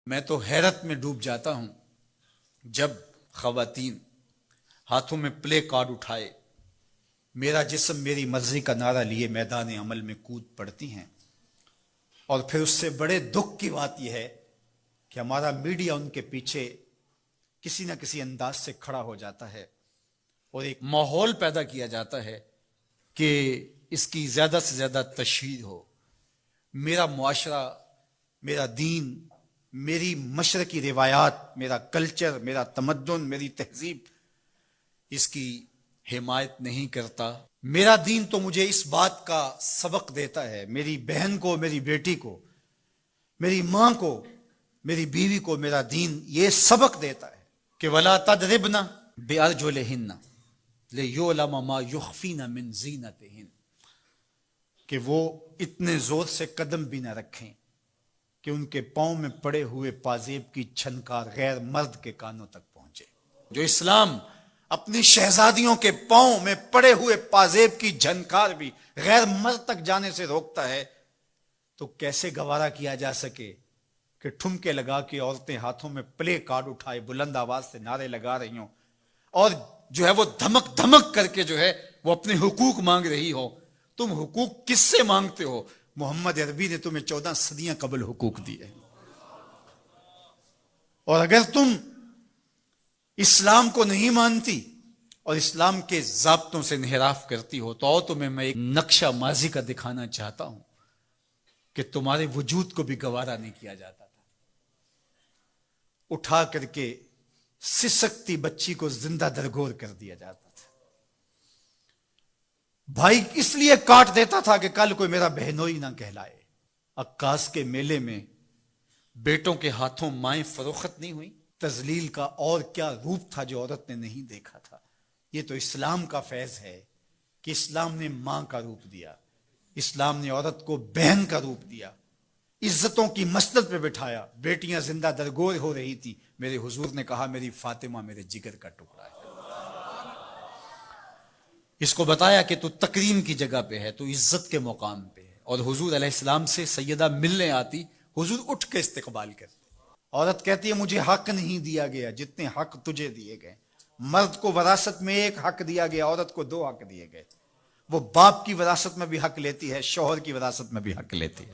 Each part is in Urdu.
میں تو حیرت میں ڈوب جاتا ہوں جب خواتین ہاتھوں میں پلے کارڈ اٹھائے میرا جسم میری مرضی کا نعرہ لیے میدان عمل میں کود پڑتی ہیں، اور پھر اس سے بڑے دکھ کی بات یہ ہے کہ ہمارا میڈیا ان کے پیچھے کسی نہ کسی انداز سے کھڑا ہو جاتا ہے اور ایک ماحول پیدا کیا جاتا ہے کہ اس کی زیادہ سے زیادہ تشہیر ہو۔ میرا معاشرہ، میرا دین، میری مشرقی روایات، میرا کلچر، میرا تمدن، میری تہذیب اس کی حمایت نہیں کرتا۔ میرا دین تو مجھے اس بات کا سبق دیتا ہے، میری بہن کو، میری بیٹی کو، میری ماں کو، میری بیوی کو میرا دین یہ سبق دیتا ہے کہ وَلَا تَضْرِبْنَ بِأَرْجُلِهِنَّ لِيُعْلَمَ مَا يُخْفِينَ مِنْ زِينَتِهِنَّ، کہ وہ اتنے زور سے قدم بھی نہ رکھیں کہ ان کے پاؤں میں پڑے ہوئے پازیب کی چھنکار غیر مرد کے کانوں تک پہنچے۔ جو اسلام اپنی شہزادیوں کے پاؤں میں پڑے ہوئے پازیب کی جھنکار بھی غیر مرد تک جانے سے روکتا ہے، تو کیسے گوارا کیا جا سکے کہ ٹھمکے لگا کے عورتیں ہاتھوں میں پلے کارڈ اٹھائے بلند آواز سے نعرے لگا رہی ہوں اور جو ہے وہ دھمک دھمک کر کے جو ہے وہ اپنے حقوق مانگ رہی ہو۔ تم حقوق کس سے مانگتے ہو؟ محمد عربی نے تمہیں 14 صدیاں قبل حقوق دیے، اور اگر تم اسلام کو نہیں مانتی اور اسلام کے ضابطوں سے انحراف کرتی ہو تو آؤ تمہیں میں ایک نقشہ ماضی کا دکھانا چاہتا ہوں کہ تمہارے وجود کو بھی گوارا نہیں کیا جاتا تھا۔ اٹھا کر کے سسکتی بچی کو زندہ درگور کر دیا جاتا تھا۔ بھائی اس لیے کاٹ دیتا تھا کہ کل کوئی میرا بہنوئی نہ کہلائے۔ عکاس کے میلے میں بیٹوں کے ہاتھوں مائیں فروخت نہیں ہوئی۔ تذلیل کا اور کیا روپ تھا جو عورت نے نہیں دیکھا تھا۔ یہ تو اسلام کا فیض ہے کہ اسلام نے ماں کا روپ دیا، اسلام نے عورت کو بہن کا روپ دیا، عزتوں کی مسند پہ بٹھایا۔ بیٹیاں زندہ درگور ہو رہی تھی، میرے حضور نے کہا میری فاطمہ میرے جگر کا ٹکڑا ہے۔ اس کو بتایا کہ تو تکریم کی جگہ پہ ہے، تو عزت کے مقام پہ ہے، اور حضور علیہ السلام سے سیدہ ملنے آتی، حضور اٹھ کے استقبال کرتے۔ عورت کہتی ہے مجھے حق نہیں دیا گیا جتنے حق تجھے دیے گئے۔ مرد کو وراثت میں ایک حق دیا گیا، عورت کو 2 حق دیے گئے۔ وہ باپ کی وراثت میں بھی حق لیتی ہے، شوہر کی وراثت میں بھی حق لیتی ہے،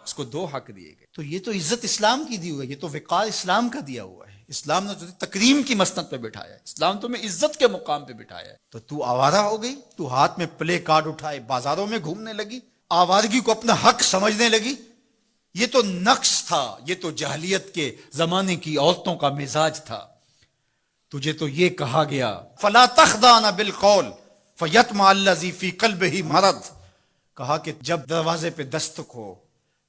اس کو 2 حق دیے گئے۔ تو یہ تو عزت اسلام کی دی ہوئی ہے، یہ تو وقار اسلام کا دیا ہوا ہے۔ اسلام نے تجھے تکریم کی مسند پہ بٹھایا ہے، اسلام تمہیں عزت کے مقام پہ بٹھایا ہے، تو آوارہ ہو گئی، تو ہاتھ میں پلے کارڈ اٹھائے بازاروں میں گھومنے لگی، آوارگی کو اپنا حق سمجھنے لگی۔ یہ تو نقص تھا، یہ تو جاہلیت کے زمانے کی عورتوں کا مزاج تھا۔ تجھے تو یہ کہا گیا فَلَا تَخْضَعْنَ بِالْقَوْلِ فَيَطْمَعَ الَّذِي فِي قَلْبِهِ مَرَضٌ، کہا کہ جب دروازے پہ دستک ہو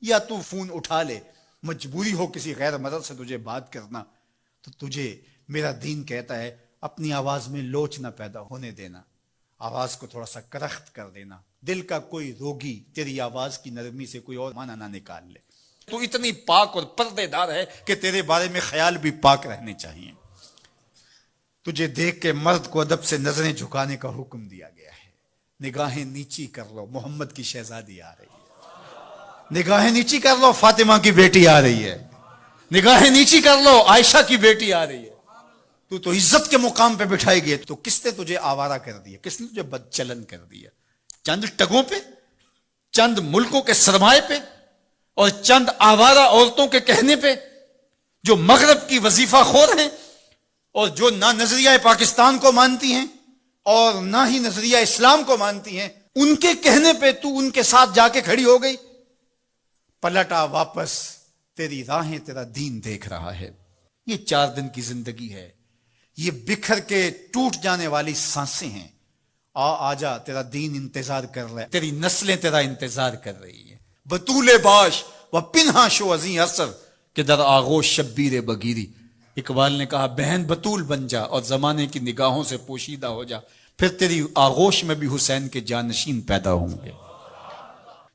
یا تو فون اٹھا لے، مجبوری ہو کسی غیر مرد سے تجھے بات کرنا، تو تجھے میرا دین کہتا ہے اپنی آواز میں لوچ نہ پیدا ہونے دینا، آواز کو تھوڑا سا کرخت کر دینا، دل کا کوئی روگی تیری آواز کی نرمی سے کوئی اور معنی نہ نکال لے۔ تو اتنی پاک اور پردے دار ہے کہ تیرے بارے میں خیال بھی پاک رہنے چاہیے۔ تجھے دیکھ کے مرد کو ادب سے نظریں جھکانے کا حکم دیا گیا ہے۔ نگاہیں نیچی کر لو، محمد کی شہزادی آ رہی ہے۔ نگاہیں نیچی کر لو، فاطمہ کی بیٹی آ رہی ہے۔ نگاہیں نیچی کر لو، عائشہ کی بیٹی آ رہی ہے۔ تو عزت کے مقام پہ بٹھائی گئی، تو کس نے تجھے آوارہ کر دیا؟ کس نے تجھے بدچلن کر دیا؟ چند ٹگوں پہ، چند ملکوں کے سرمائے پہ، اور چند آوارہ عورتوں کے کہنے پہ جو مغرب کی وظیفہ خور ہیں اور جو نہ نظریہ پاکستان کو مانتی ہیں اور نہ ہی نظریہ اسلام کو مانتی ہیں، ان کے کہنے پہ تو ان کے ساتھ جا کے کھڑی ہو گئی۔ پلٹا واپس، تیری راہیں تیرا دین دیکھ رہا ہے۔ یہ 4 دن کی زندگی ہے، یہ بکھر کے ٹوٹ جانے والی سانسیں ہیں۔ آجا، تیرا دین انتظار کر رہا ہے، تیری نسلیں تیرا انتظار کر رہی ہیں۔ بطول باش و پنہا شو ازیں اثر کہ در آغوش شبیر بگیری۔ اقبال نے کہا بہن بطول بن جا اور زمانے کی نگاہوں سے پوشیدہ ہو جا، پھر تیری آغوش میں بھی حسین کے جانشین پیدا ہوں گے۔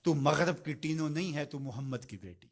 تو مغرب کی ٹینوں نہیں ہے، تو محمد کی بیٹی۔